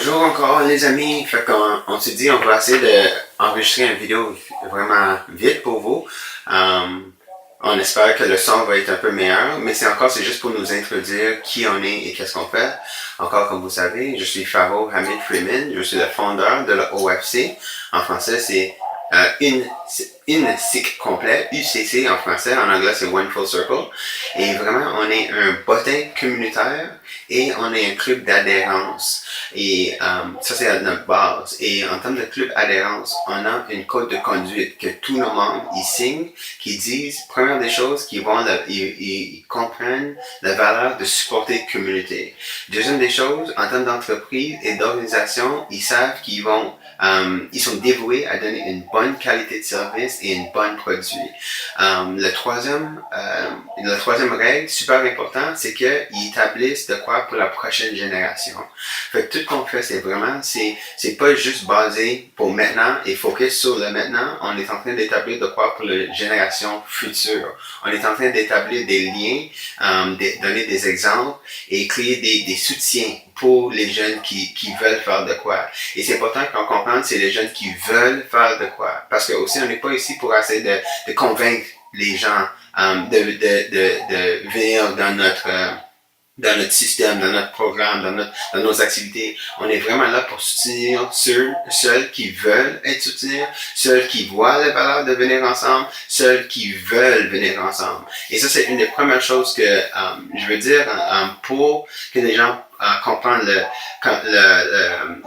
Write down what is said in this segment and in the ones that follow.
Bonjour encore les amis, fait qu'on on s'est dit on va essayer d'enregistrer une vidéo vraiment vite pour vous. On espère que le son va être un peu meilleur, mais c'est juste pour nous introduire qui on est et qu'est-ce qu'on fait. Encore comme vous savez, je suis Faro Hamid Freeman, je suis le fondeur de la OFC. En français c'est une cycle complet, UCC en français, en anglais c'est One Full Circle. Et vraiment, on est un bottin communautaire et on est un club d'adhérence. Et ça c'est notre base. Et en termes de club d'adhérence, on a une code de conduite que tous nos membres ils signent, qui disent, première des choses, ils comprennent la valeur de supporter la communauté. Deuxième des choses, en termes d'entreprise et d'organisation, ils savent ils sont dévoués à donner une bonne qualité de service et une bonne produit. La troisième règle, super important, c'est qu'ils établissent de quoi pour la prochaine génération. Fait que tout ce qu'on fait, c'est pas juste basé pour maintenant et focus sur le maintenant. On est en train d'établir de quoi pour la génération future. On est en train d'établir des liens, donner des exemples et créer des soutiens pour les jeunes qui veulent faire de quoi. Et c'est important qu'on comprenne, c'est les jeunes qui veulent faire de quoi. Parce que aussi, on n'est pas ici pour essayer de convaincre les gens de venir dans notre système, dans notre programme, dans nos activités. On est vraiment là pour soutenir ceux qui veulent être soutenus, ceux qui voient la valeur de venir ensemble, ceux qui veulent venir ensemble. Et ça, c'est une des premières choses que je veux dire pour que les gens comprennent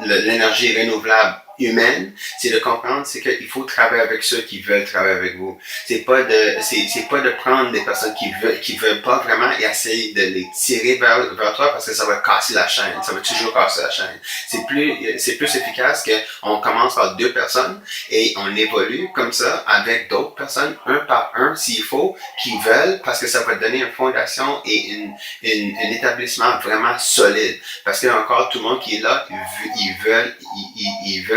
l'énergie renouvelable humaine, c'est de comprendre, c'est qu'il faut travailler avec ceux qui veulent travailler avec vous. C'est pas de prendre des personnes qui veulent pas vraiment et essayer de les tirer vers toi parce que ça va casser la chaîne. Ça va toujours casser la chaîne. C'est plus efficace qu'on commence par 2 personnes et on évolue comme ça avec d'autres personnes, un par un s'il faut, qui veulent parce que ça va donner une fondation et un établissement vraiment solide. Parce que encore tout le monde qui est là, ils veulent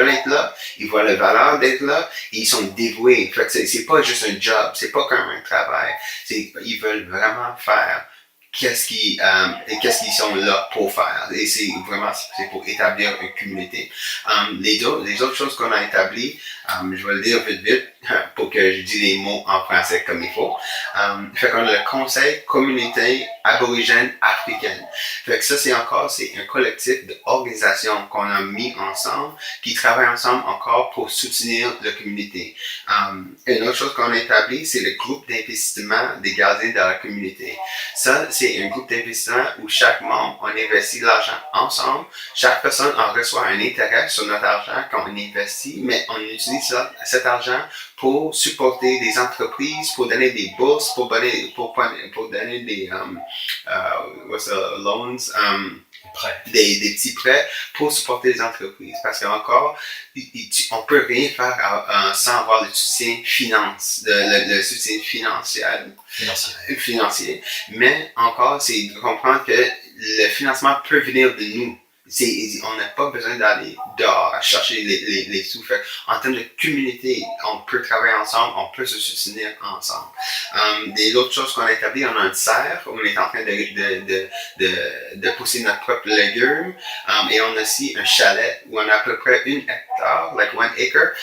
être là, ils voient la valeur d'être là, et ils sont dévoués. Fait que c'est pas juste un job, c'est pas comme un travail. Ils veulent vraiment faire qu'est-ce qu'ils sont là pour faire. Et c'est pour établir une communauté. Les autres choses qu'on a établies, je vais le dire vite pour que je dise les mots en français comme il faut. Fait qu'on a le Conseil Communauté Aborigène Africaine. Fait que ça c'est un collectif d'organisations qu'on a mis ensemble, qui travaillent ensemble encore pour soutenir la communauté. Une autre chose qu'on a établi, c'est le groupe d'investissement des gardiens de la communauté. Ça, c'est un groupe d'investissement où chaque membre, on investit l'argent ensemble. Chaque personne en reçoit un intérêt sur notre argent qu'on investit, mais on utilise cet argent pour supporter des entreprises, pour donner des bourses, pour donner des loans, des petits prêts pour supporter les entreprises. Parce qu'encore, on peut rien faire sans avoir le soutien le soutien financier. Mais encore, c'est de comprendre que le financement peut venir de nous. On n'a pas besoin d'aller dehors à chercher les sous. Fait, en termes de communauté, on peut travailler ensemble, on peut se soutenir ensemble. Des autres choses qu'on a établies, on a une serre où on est en train de pousser notre propre légumes. Et on a aussi un chalet où on a à peu près 1 hectare, like 1 acre,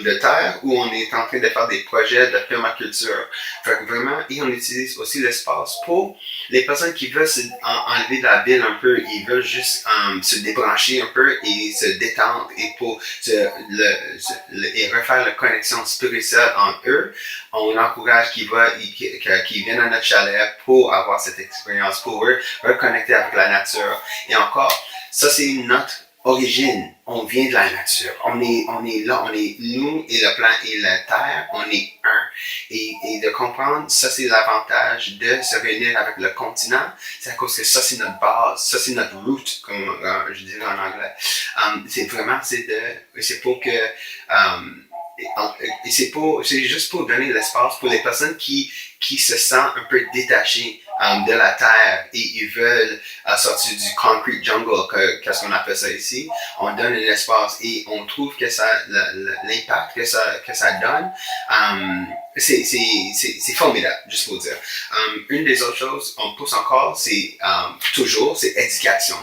de terre où on est en train de faire des projets de permaculture. Fait que vraiment, et on utilise aussi l'espace pour les personnes qui veulent enlever de la ville un peu, ils veulent juste se débrancher un peu et se détendre et pour et refaire la connexion spirituelle entre eux, on encourage qu'ils viennent à notre chalet pour avoir cette expérience, pour eux, reconnecter avec la nature. Et encore, ça c'est notre origine. On vient de la nature. On est là, nous et le plan et la terre, on est un. Et de comprendre, ça c'est l'avantage de se réunir avec le continent, c'est à cause que ça c'est notre base, ça c'est notre root, comme je dirais en anglais. C'est pour que c'est juste pour donner l'espace pour les personnes qui se sentent un peu détachées de la terre et ils veulent sortir du concrete jungle, qu'est-ce qu'on appelle ça ici. On donne un espace et on trouve que l'impact que ça donne, c'est formidable, juste pour dire. Une des autres choses, on pousse encore, c'est éducation.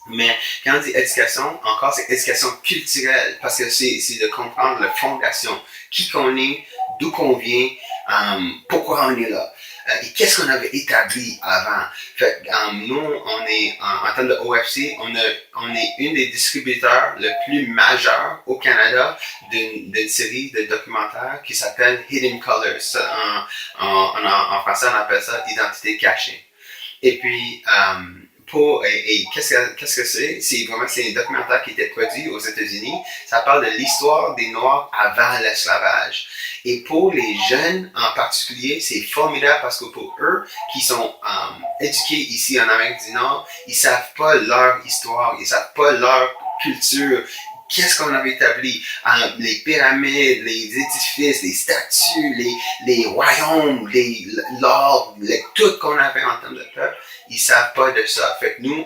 Mais quand on dit éducation, encore c'est éducation culturelle, parce que c'est de comprendre la fondation, qui qu'on est, d'où qu'on vient, pourquoi on est là. Et qu'est-ce qu'on avait établi avant. Fait nous, on est, en termes de OFC, on est une des distributeurs le plus majeur au Canada d'une série de documentaires qui s'appelle Hidden Colors. En français, on appelle ça Identité cachée. Et puis, qu'est-ce que c'est? C'est un documentaire qui était produit aux États-Unis. Ça parle de l'histoire des Noirs avant l'esclavage. Et pour les jeunes en particulier, c'est formidable parce que pour eux qui sont éduqués ici en Amérique du Nord, ils savent pas leur histoire, ils savent pas leur culture. Qu'est-ce qu'on avait établi? Les pyramides, les édifices, les statues, les royaumes, l'or, tout qu'on avait en termes de peuple, ils savent pas de ça. Fait que nous,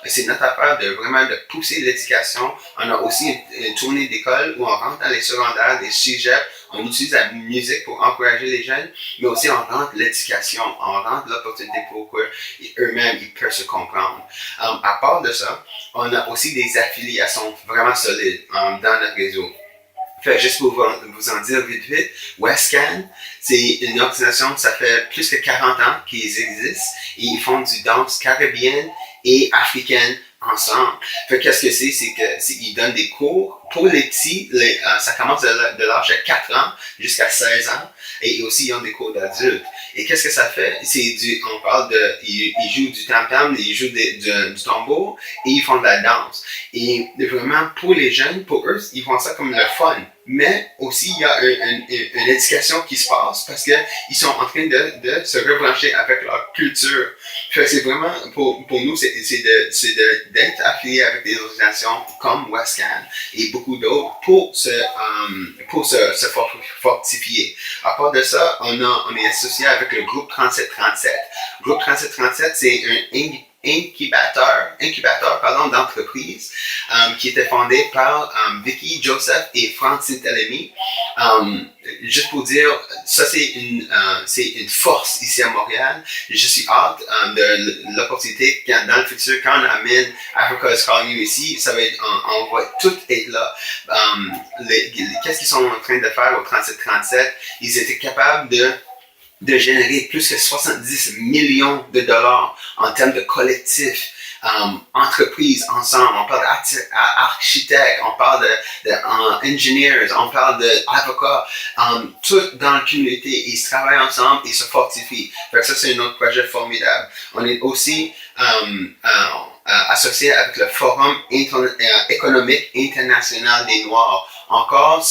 c'est notre affaire de vraiment de pousser l'éducation. On a aussi une tournée d'école où on rentre dans les secondaires, les cégeps, on utilise la musique pour encourager les jeunes, mais aussi on rentre l'éducation, on rentre l'opportunité pour qu'eux-mêmes ils peuvent se comprendre. À part de ça, on a aussi des affiliations vraiment solides dans notre réseau. Fait, juste pour vous en dire vite, WestCan, c'est une organisation, ça fait plus que 40 ans qu'ils existent et ils font du danse caribéenne et africaine ensemble. Fait, qu'est-ce que ils donnent des cours pour les petits, ça commence de l'âge de 4 ans jusqu'à 16 ans et aussi ils ont des cours d'adultes. Et qu'est-ce que ça fait? On parle ils jouent du tam-tam, ils jouent du tambour et ils font de la danse. Et vraiment, pour les jeunes, pour eux, ils font ça comme le fun. Mais aussi, il y a une éducation qui se passe parce qu'ils sont en train de se rebrancher avec leur culture. Fait, c'est vraiment, pour nous, c'est d'être affilié avec des organisations comme WestCan et beaucoup d'autres pour se fortifier. À part de ça, on est associé avec le groupe 3737. Le groupe 3737, c'est un incubateur d'entreprise qui était fondé par Vicky Joseph et Francine Telemi. Juste pour dire, ça c'est une force ici à Montréal. Je suis hâte de l'opportunité dans le futur quand on amène Africa's Calling ici, ça va être, on va tout être là. Qu'est-ce qu'ils sont en train de faire au 3737? Ils étaient capables de générer plus que 70 millions de dollars en termes de collectifs, entreprises ensemble. On parle d'architectes, on parle d'engineers, on parle d'avocats, tout dans la communauté. Ils se travaillent ensemble et se fortifient. Fait que ça, c'est un autre projet formidable. On est aussi associé avec le Forum économique international des Noirs. Encore,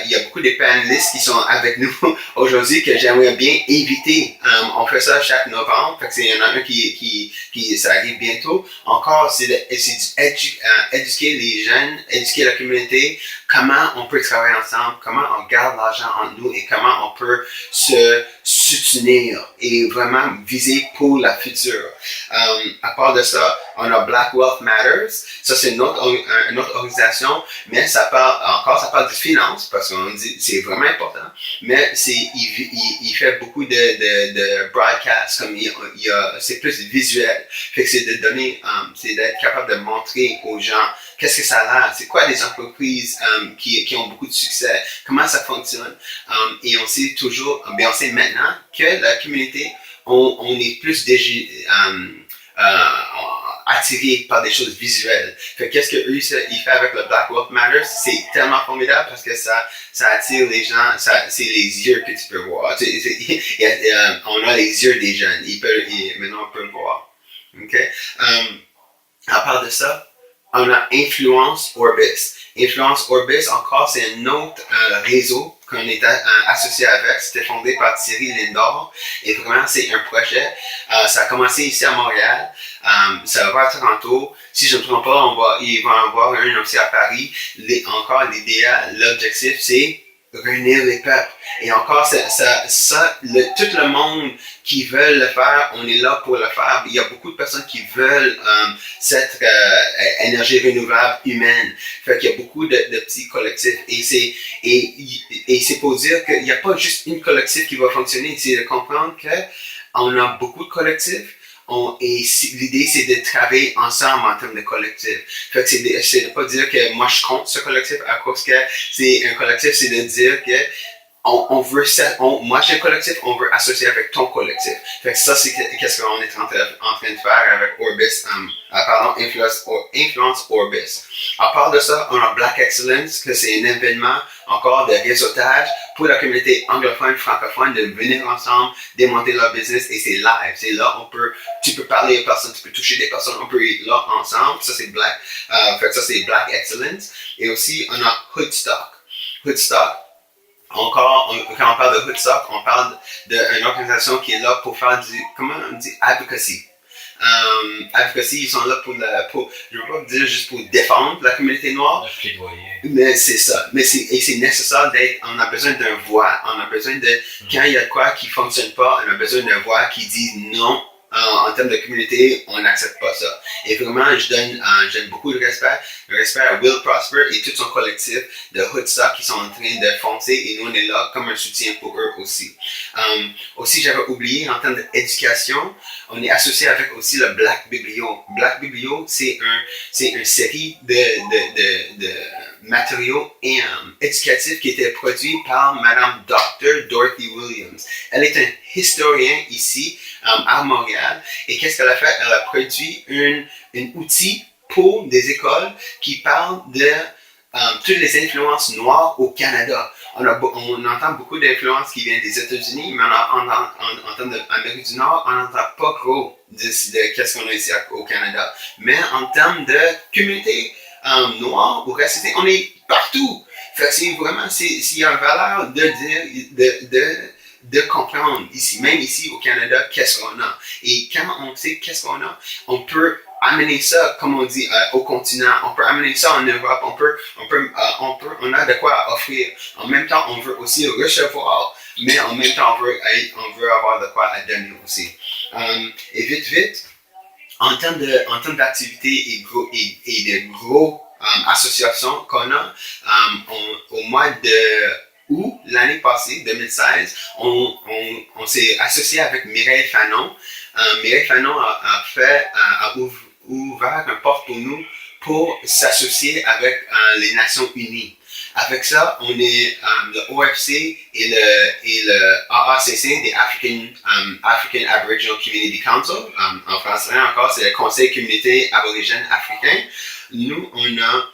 il y a beaucoup de panélistes qui sont avec nous aujourd'hui que j'aimerais bien éviter. On fait ça chaque novembre, fait que il y en a un qui ça arrive bientôt. Encore, c'est éduquer les jeunes, éduquer la communauté, comment on peut travailler ensemble, comment on garde l'argent entre nous et comment on peut se soutenir et vraiment viser pour la future. À part de ça, on a Black Wealth Matters. Ça, c'est une autre organisation, mais ça parle de finance parce qu'on dit c'est vraiment important. Mais il fait beaucoup de broadcasts, comme c'est plus visuel. Fait que c'est de donner, c'est d'être capable de montrer aux gens qu'est-ce que ça a l'air, c'est quoi les entreprises qui ont beaucoup de succès, comment ça fonctionne. Et on sait maintenant que la communauté, on est plus attiré par des choses visuelles. Fait qu'est-ce que eux ils font avec le Black Wealth Matters, c'est tellement formidable parce que ça attire les gens, c'est les yeux que tu peux voir. On a les yeux des jeunes, maintenant on peut le voir. Okay? À part de ça, on a Influence Orbis. Influence Orbis, encore, c'est un autre réseau qu'on est associé avec. C'était fondé par Thierry Lindor. Et vraiment, c'est un projet. Ça a commencé ici à Montréal. Ça va à Toronto. Si je ne me trompe pas, il va en avoir un aussi à Paris. L'idéal, l'objectif, c'est réunir les peuples. Et encore, tout le monde qui veut le faire, on est là pour le faire. Il y a beaucoup de personnes qui veulent cette énergie renouvelable humaine. Fait qu'il y a beaucoup de petits collectifs. Et c'est pour dire qu'il n'y a pas juste une collectif qui va fonctionner. C'est de comprendre qu'on a beaucoup de collectifs. L'idée, c'est de travailler ensemble en termes de collectif. Fait que c'est de pas dire que moi, je compte ce collectif à cause que c'est un collectif, c'est de dire que moi j'ai un collectif, on veut associer avec ton collectif. Fait que ça, c'est qu'est-ce qu'on est en train de faire avec Orbis, Influence Orbis. À part de ça, on a Black Excellence, que c'est un événement encore de réseautage pour la communauté anglophone, francophone, de venir ensemble, démonter leur business, et c'est live. C'est là, tu peux parler aux personnes, tu peux toucher des personnes, on peut être là ensemble. Ça, c'est fait que ça, c'est Black Excellence. Et aussi, on a Hoodstock. Hoodstock, quand on parle de Hoodstock, on parle d'une organisation qui est là pour faire comment on dit, advocacy. Advocacy, ils sont là je veux pas dire juste pour défendre la communauté noire. Mais c'est ça. C'est nécessaire on a besoin d'un voix. On a besoin quand il y a de quoi qui fonctionne pas, on a besoin d'un voix qui dit non. En termes de communauté, on n'accepte pas ça. Et vraiment, je donne beaucoup de respect. Le respect à Will Prosper et tout son collectif de Hoodstock qui sont en train de foncer, et nous, on est là comme un soutien pour eux aussi. Aussi, j'avais oublié, en termes d'éducation, on est associé avec aussi le Black Biblio. Black Biblio, c'est une série de matériaux éducatifs qui étaient produits par Madame Dr. Dorothy Williams. Elle est un historien ici à Montréal. Et qu'est-ce qu'elle a fait? Elle a produit un outil pour des écoles qui parlent de toutes les influences noires au Canada. On entend beaucoup d'influences qui viennent des États-Unis, mais en termes d'Amérique du Nord, on n'entend pas gros de qu'est-ce qu'on a ici au Canada. Mais en termes de communauté noire ou racisée, on est partout. Fait que c'est vraiment, s'il y a une valeur de dire, de comprendre ici, même ici au Canada, qu'est-ce qu'on a. Et quand on sait qu'est-ce qu'on a, on peut amener ça, comme on dit, au continent. On peut amener ça en Europe. On a de quoi offrir. En même temps, on veut aussi recevoir, mais en même temps, on veut avoir de quoi à donner aussi. Et vite, en termes d'activités et de gros associations qu'on a, au mois de août, l'année passée, 2016, on s'est associé avec Mireille Fanon. Mireille Fanon a ouvert une porte pour nous pour s'associer avec les Nations Unies. Avec ça, on est le OFC et le AACC, des African Aboriginal Community Council. En français encore, c'est le Conseil communauté aborigène africain. Nous, on a,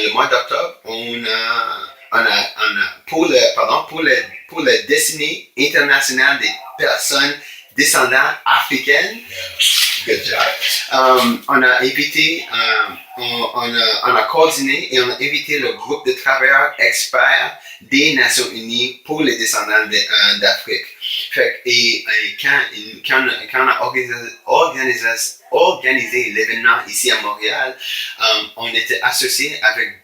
le mois d'octobre, pour le décennie international des personnes descendantes africaines, good job. On a invité, on a coordonné et on a invité le groupe de travailleurs experts des Nations Unies pour les descendants d'Afrique. Quand on a organisé l'événement ici à Montréal, on était associé avec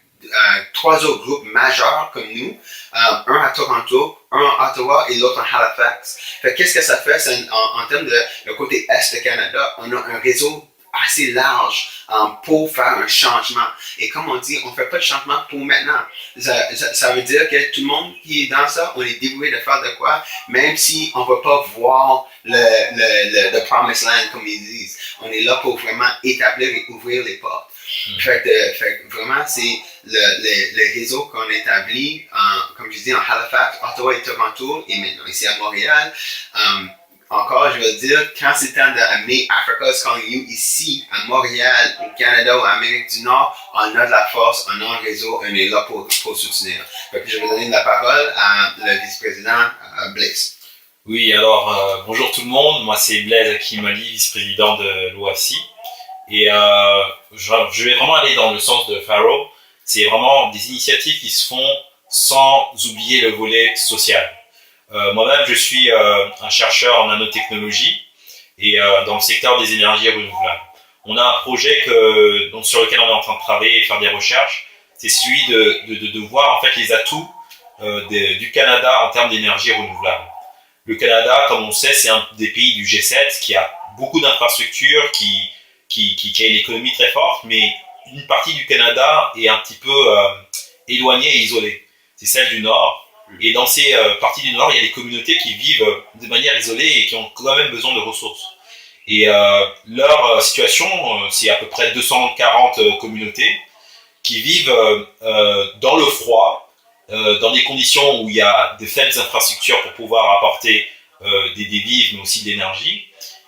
3 autres groupes majeurs comme nous, un à Toronto, un à Ottawa et l'autre à Halifax. Qu'est-ce que ça fait? En termes de le côté Est du Canada, on a un réseau assez large pour faire un changement. Et comme on dit, on ne fait pas de changement pour maintenant. Ça veut dire que tout le monde qui est dans ça, on est dévoué de faire de quoi, même si on ne va pas voir le Promised Land, comme ils disent. On est là pour vraiment établir et ouvrir les portes. Fait que vraiment, c'est le réseau qu'on établit, comme je dis, en Halifax, Ottawa et Toronto, et maintenant ici à Montréal. Encore, je veux dire, quand c'est temps d'amener Africa's Calling You ici, à Montréal, au Canada ou en Amérique du Nord, on a de la force, on a un réseau, on est là pour soutenir. Fait que je vais donner la parole à le vice-président Blaise. Oui, alors, bonjour tout le monde, moi c'est Blaise Akimali, vice-président de l'OAFC. Et je vais vraiment aller dans le sens de Pharaoh. C'est vraiment des initiatives qui se font sans oublier le volet social. Moi-même, je suis un chercheur en nanotechnologie et dans le secteur des énergies renouvelables. On a un projet sur lequel on est en train de travailler et faire des recherches. C'est celui de voir en fait les atouts du Canada en termes d'énergie renouvelable. Le Canada, comme on sait, c'est un des pays du G7 qui a beaucoup d'infrastructures, qui a une économie très forte, mais une partie du Canada est un petit peu éloignée et isolée. C'est celle du Nord. Et dans ces parties du Nord, il y a des communautés qui vivent de manière isolée et qui ont quand même besoin de ressources. Et leur situation, c'est à peu près 240 communautés qui vivent dans le froid, dans des conditions où il y a de faibles infrastructures pour pouvoir apporter des vivres, mais aussi de l'énergie.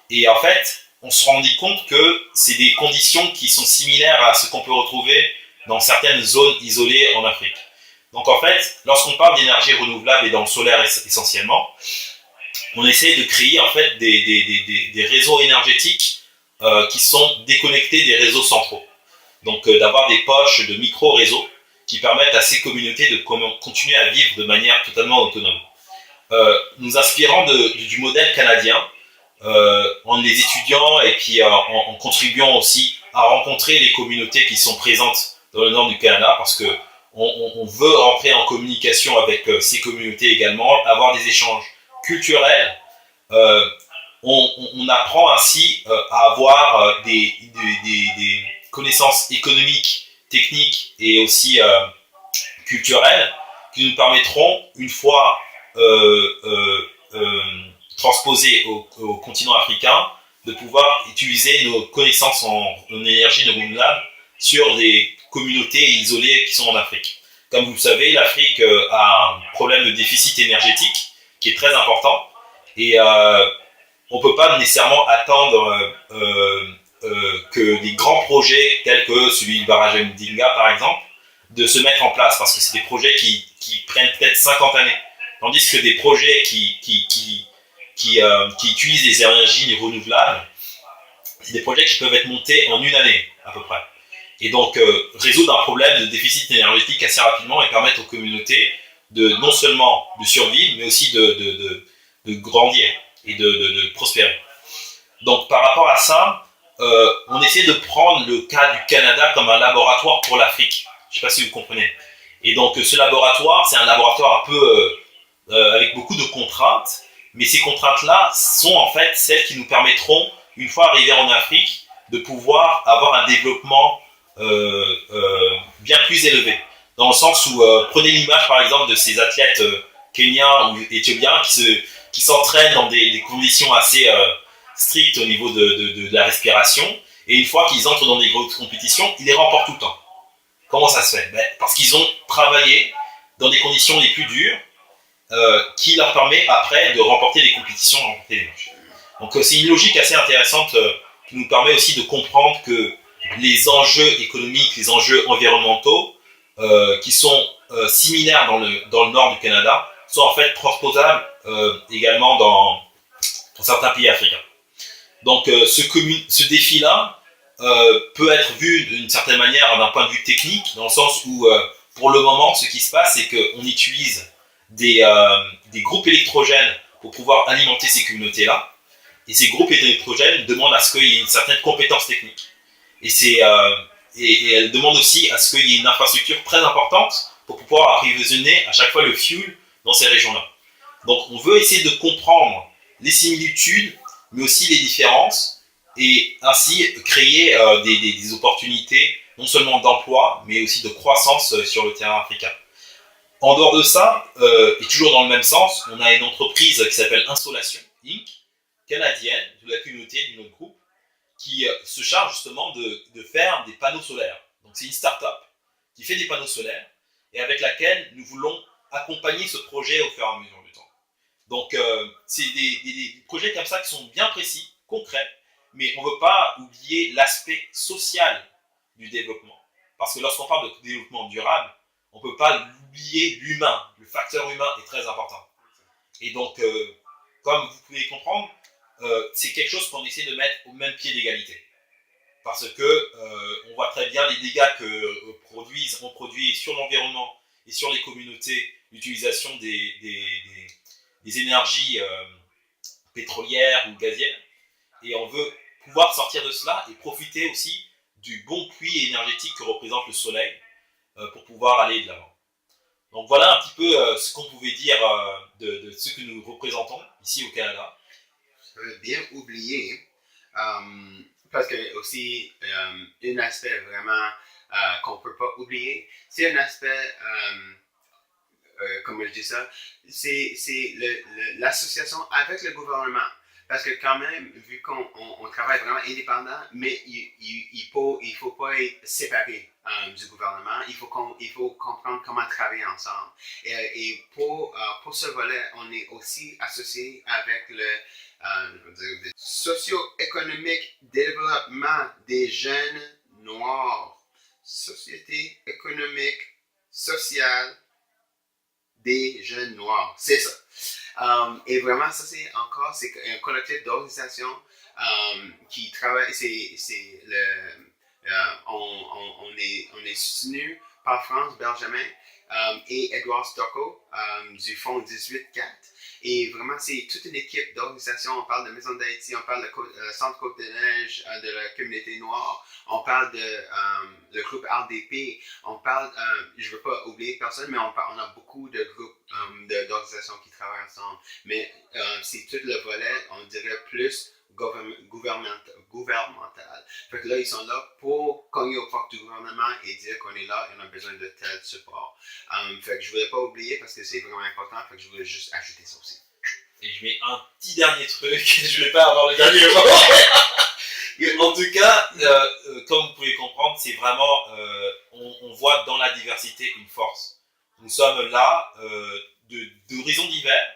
Et en fait, on se rendit compte que c'est des conditions qui sont similaires à ce qu'on peut retrouver dans certaines zones isolées en Afrique. Donc en fait, lorsqu'on parle d'énergie renouvelable et dans le solaire essentiellement, on essaie de créer en fait des réseaux énergétiques qui sont déconnectés des réseaux centraux. Donc d'avoir des poches de micro-réseaux qui permettent à ces communautés de continuer à vivre de manière totalement autonome. Nous inspirant du modèle canadien, en les étudiant et puis en contribuant aussi à rencontrer les communautés qui sont présentes dans le nord du Canada, parce que on veut entrer en communication avec ces communautés également, avoir des échanges culturels. On apprend ainsi à avoir des connaissances économiques, techniques et aussi culturelles qui nous permettront, une fois transposées au continent africain, de pouvoir utiliser nos connaissances en énergie renouvelable sur des communautés isolées qui sont en Afrique. Comme vous le savez, l'Afrique a un problème de déficit énergétique qui est très important et on ne peut pas nécessairement attendre que des grands projets tels que celui du barrage Mdinga par exemple de se mettre en place, parce que c'est des projets qui prennent peut-être 50 années, tandis que des projets qui utilisent des énergies renouvelables, c'est des projets qui peuvent être montés en une année à peu près. Et donc résoudre un problème de déficit énergétique assez rapidement et permettre aux communautés de non seulement de survivre, mais aussi de grandir et de prospérer. Donc par rapport à ça, on essaie de prendre le cas du Canada comme un laboratoire pour l'Afrique. Je ne sais pas si vous comprenez. Et donc ce laboratoire, c'est un laboratoire un peu avec beaucoup de contraintes, mais ces contraintes-là sont en fait celles qui nous permettront, une fois arrivés en Afrique, de pouvoir avoir un développement bien plus élevé. Dans le sens où, prenez l'image par exemple de ces athlètes kenyans ou éthiopiens qui s'entraînent dans des conditions assez strictes au niveau de la respiration, et une fois qu'ils entrent dans des grosses compétitions, ils les remportent tout le temps. Comment ça se fait? Parce qu'ils ont travaillé dans des conditions les plus dures, qui leur permet après de remporter des compétitions, de remporter des matchs. Donc c'est une logique assez intéressante qui nous permet aussi de comprendre que les enjeux économiques, les enjeux environnementaux, qui sont similaires dans le nord du Canada, sont en fait transposables également dans certains pays africains. Donc ce défi-là peut être vu d'une certaine manière d'un point de vue technique, dans le sens où pour le moment, ce qui se passe, c'est qu'on utilise des groupes électrogènes pour pouvoir alimenter ces communautés-là. Et ces groupes électrogènes demandent à ce qu'il y ait une certaine compétence technique. Et elles demandent aussi à ce qu'il y ait une infrastructure très importante pour pouvoir approvisionner à chaque fois le fuel dans ces régions-là. Donc on veut essayer de comprendre les similitudes, mais aussi les différences, et ainsi créer des opportunités, non seulement d'emploi, mais aussi de croissance sur le terrain africain. En dehors de ça, et toujours dans le même sens, on a une entreprise qui s'appelle Insolation Inc., canadienne, de la communauté, de notre groupe, qui se charge justement de faire des panneaux solaires. Donc c'est une start-up qui fait des panneaux solaires et avec laquelle nous voulons accompagner ce projet au fur et à mesure du temps. Donc c'est des projets comme ça qui sont bien précis, concrets, mais on ne veut pas oublier l'aspect social du développement. Parce que lorsqu'on parle de développement durable, on ne peut pas oublier l'humain. Le facteur humain est très important. Et donc, comme vous pouvez comprendre, c'est quelque chose qu'on essaie de mettre au même pied d'égalité. Parce que on voit très bien les dégâts que on produit sur l'environnement et sur les communautés, l'utilisation des énergies pétrolières ou gazières. Et on veut pouvoir sortir de cela et profiter aussi du bon puits énergétique que représente le soleil pour pouvoir aller de l'avant. Donc voilà un petit peu ce qu'on pouvait dire de ce que nous représentons ici au Canada. Bien oublié, parce que aussi un aspect vraiment qu'on ne peut pas oublier, c'est un aspect, comment je dis ça, c'est l'association avec le gouvernement. parce que quand même, vu qu'on travaille vraiment indépendant, mais il faut pas être séparé du gouvernement. Il faut comprendre comment travailler ensemble. Et pour ce volet, on est aussi associé avec le socio-économique développement des jeunes noirs. Société économique, sociale des jeunes noirs. C'est ça. Et vraiment, ça c'est un collectif d'organisations qui travaille. On est soutenu par France Benjamin et Edouard Stocco du Fonds 18-4. Et vraiment, c'est toute une équipe d'organisations. On parle de Maison d'Haïti, on parle de Centre Côte-des-Neiges, de la communauté noire, on parle de le groupe RDP, on parle, je ne veux pas oublier personne, mais on a beaucoup de groupes d'organisations qui travaillent ensemble. Mais c'est tout le volet, on dirait plus gouvernemental. Fait que là, ils sont là pour cogner aux portes du gouvernement et dire qu'on est là et on a besoin de tel support. Fait que je ne voulais pas oublier parce que c'est vraiment important, fait que je voulais juste ajouter ça aussi. Et je mets un petit dernier truc, je ne vais pas avoir le dernier mot. En tout cas, comme vous pouvez comprendre, c'est vraiment, on voit dans la diversité une force. Nous sommes là d'horizons divers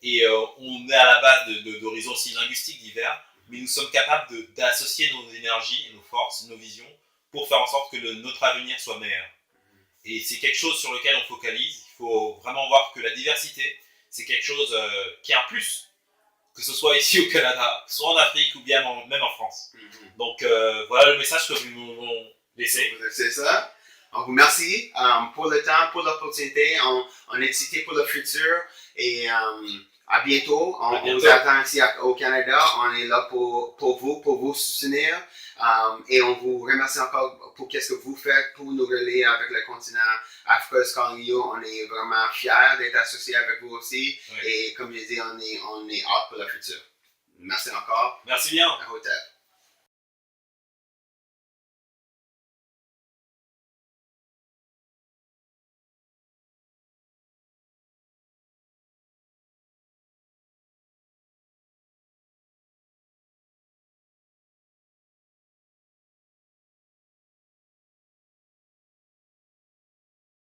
et on est à la base d'horizons aussi linguistiques divers, mais nous sommes capables d'associer nos énergies, nos forces, nos visions pour faire en sorte que notre avenir soit meilleur. Et c'est quelque chose sur lequel on focalise. Il faut vraiment voir que la diversité, c'est quelque chose qui est un plus. Que ce soit ici au Canada, soit en Afrique ou bien même en France. Donc voilà le message que nous voulons laisser. C'est ça. On vous remercie pour le temps, pour l'opportunité. On est excité pour le futur et à bientôt. On vous attend ici au Canada. On est là pour vous soutenir. Et on vous remercie encore pour ce que vous faites pour nous relier avec le continent Africa Calling You. On est vraiment fiers d'être associés avec vous aussi. Oui. Et comme je dis, on est hâte pour le futur. Merci encore. Merci bien. À hauteur.